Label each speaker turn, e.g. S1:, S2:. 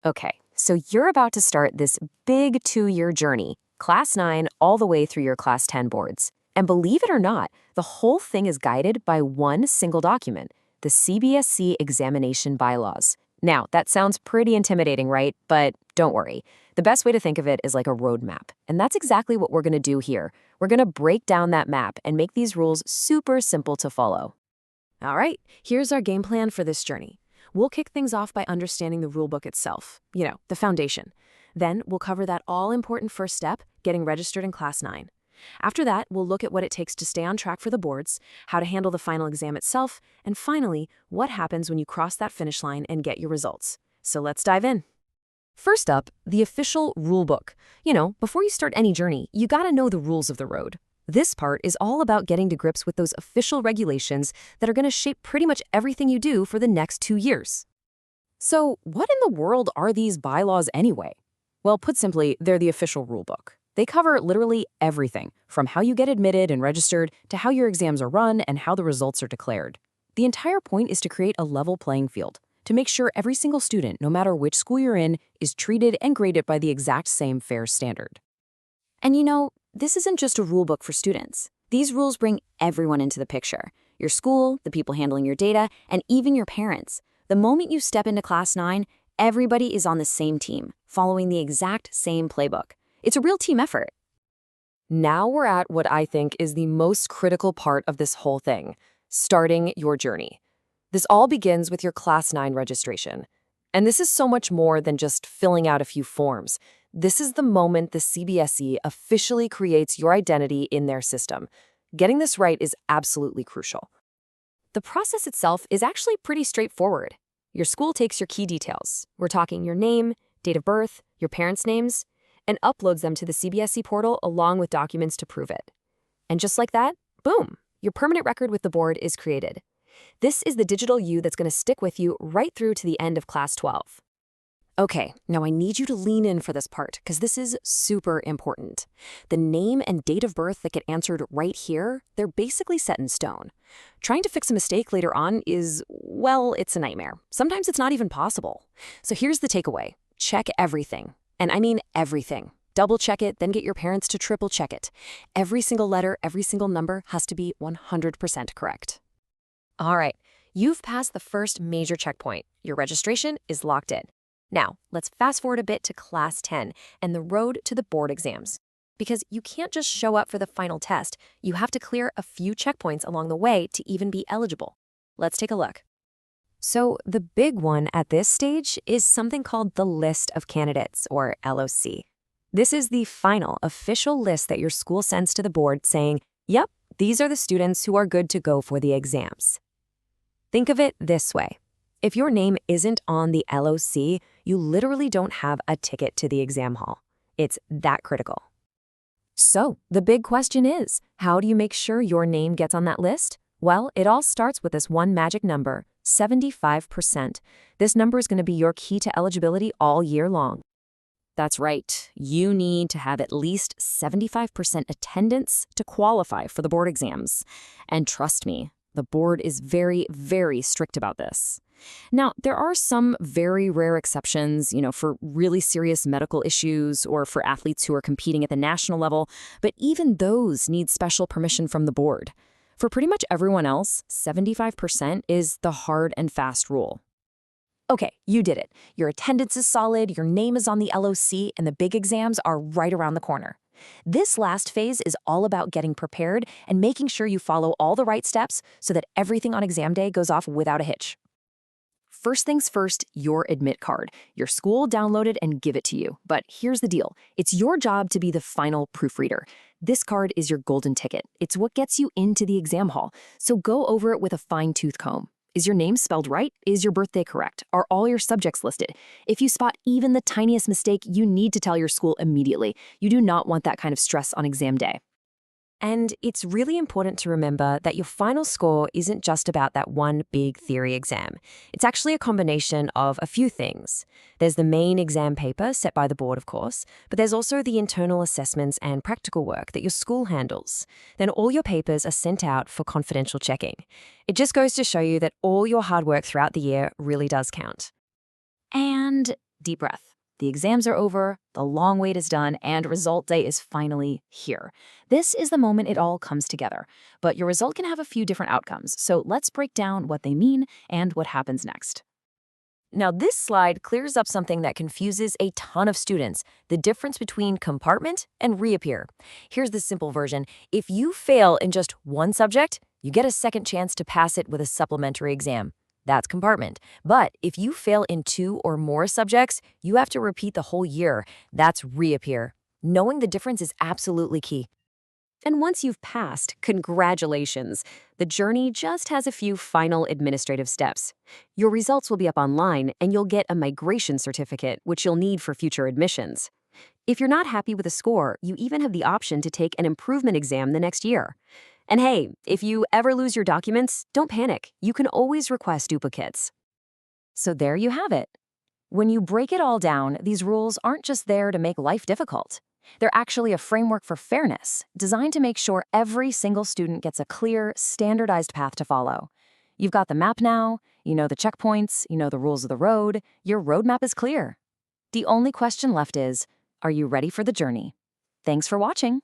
S1: Okay, so you're about to start this big 2-year journey, Class 9 all the way through your Class 10 boards. And believe it or not, the whole thing is guided by one single document, the CBSE Examination Bye-Laws. Now, that sounds pretty intimidating, right? But don't worry. The best way to think of it is like a roadmap. And that's exactly what we're going to do here. We're going to break down that map and make these rules super simple to follow. All right, here's our game plan for this journey. We'll kick things off by understanding the rulebook itself, the foundation. Then we'll cover that all-important first step, getting registered in Class 9. After that, we'll look at what it takes to stay on track for the boards, how to handle the final exam itself, and finally, what happens when you cross that finish line and get your results. So let's dive in. First up, the official rulebook. Before you start any journey, you gotta know the rules of the road. This part is all about getting to grips with those official regulations that are going to shape pretty much everything you do for the next 2 years. So, what in the world are these bylaws anyway? Well, put simply, they're the official rulebook. They cover literally everything, from how you get admitted and registered to how your exams are run and how the results are declared. The entire point is to create a level playing field, to make sure every single student, no matter which school you're in, is treated and graded by the exact same fair standard.
S2: And this isn't just a rule book for students. These rules bring everyone into the picture. Your school, the people handling your data, and even your parents. The moment you step into Class 9, everybody is on the same team, following the exact same playbook. It's a real team effort.
S1: Now we're at what I think is the most critical part of this whole thing, starting your journey. This all begins with your Class 9 registration. And this is so much more than just filling out a few forms. This is the moment the CBSE officially creates your identity in their system. Getting this right is absolutely crucial. The process itself is actually pretty straightforward. Your school takes your key details. We're talking your name, date of birth, your parents' names, and uploads them to the CBSE portal along with documents to prove it. And just like that, boom, your permanent record with the board is created. This is the digital you that's going to stick with you right through to the end of Class 12. Okay, now I need you to lean in for this part because this is super important. The name and date of birth that get answered right here, they're basically set in stone. Trying to fix a mistake later on is, well, it's a nightmare. Sometimes it's not even possible. So here's the takeaway. Check everything. And I mean everything. Double check it, then get your parents to triple check it. Every single letter, every single number has to be 100% correct. All right, you've passed the first major checkpoint. Your registration is locked in. Now, let's fast forward a bit to Class 10 and the road to the board exams. Because you can't just show up for the final test, you have to clear a few checkpoints along the way to even be eligible. Let's take a look. So the big one at this stage is something called the List of Candidates, or LOC. This is the final official list that your school sends to the board saying, yep, these are the students who are good to go for the exams. Think of it this way. If your name isn't on the LOC, you literally don't have a ticket to the exam hall. It's that critical. So, the big question is, how do you make sure your name gets on that list? Well, it all starts with this one magic number, 75%. This number is going to be your key to eligibility all year long. That's right. You need to have at least 75% attendance to qualify for the board exams. And trust me, the board is very, very strict about this. Now, there are some very rare exceptions, for really serious medical issues or for athletes who are competing at the national level, but even those need special permission from the board. For pretty much everyone else, 75% is the hard and fast rule. Okay, you did it. Your attendance is solid, your name is on the LOC, and the big exams are right around the corner. This last phase is all about getting prepared and making sure you follow all the right steps so that everything on exam day goes off without a hitch. First things first, your admit card. Your school downloaded and give it to you. But here's the deal. It's your job to be the final proofreader. This card is your golden ticket. It's what gets you into the exam hall. So go over it with a fine-tooth comb. Is your name spelled right? Is your birthday correct? Are all your subjects listed? If you spot even the tiniest mistake, you need to tell your school immediately. You do not want that kind of stress on exam day. And it's really important to remember that your final score isn't just about that one big theory exam. It's actually a combination of a few things. There's the main exam paper set by the board, of course, but there's also the internal assessments and practical work that your school handles. Then all your papers are sent out for confidential checking. It just goes to show you that all your hard work throughout the year really does count.
S2: And Deep breath. The exams are over, the long wait is done, and result day is finally here. This is the moment it all comes together. But your result can have a few different outcomes, so let's break down what they mean and what happens next.
S1: Now, this slide clears up something that confuses a ton of students, the difference between compartment and reappear. Here's the simple version. If you fail in just one subject, you get a second chance to pass it with a supplementary exam. That's compartment. But if you fail in 2 or more subjects, you have to repeat the whole year. That's reappear. Knowing the difference is absolutely key.
S2: And once you've passed, congratulations. The journey just has a few final administrative steps. Your results will be up online, and you'll get a migration certificate, which you'll need for future admissions. If you're not happy with a score, you even have the option to take an improvement exam the next year. And hey, if you ever lose your documents, don't panic. You can always request duplicates. So there you have it. When you break it all down, these rules aren't just there to make life difficult. They're actually a framework for fairness, designed to make sure every single student gets a clear, standardized path to follow. You've got the map now, you know the checkpoints, you know the rules of the road, your roadmap is clear. The only question left is, are you ready for the journey? Thanks for watching.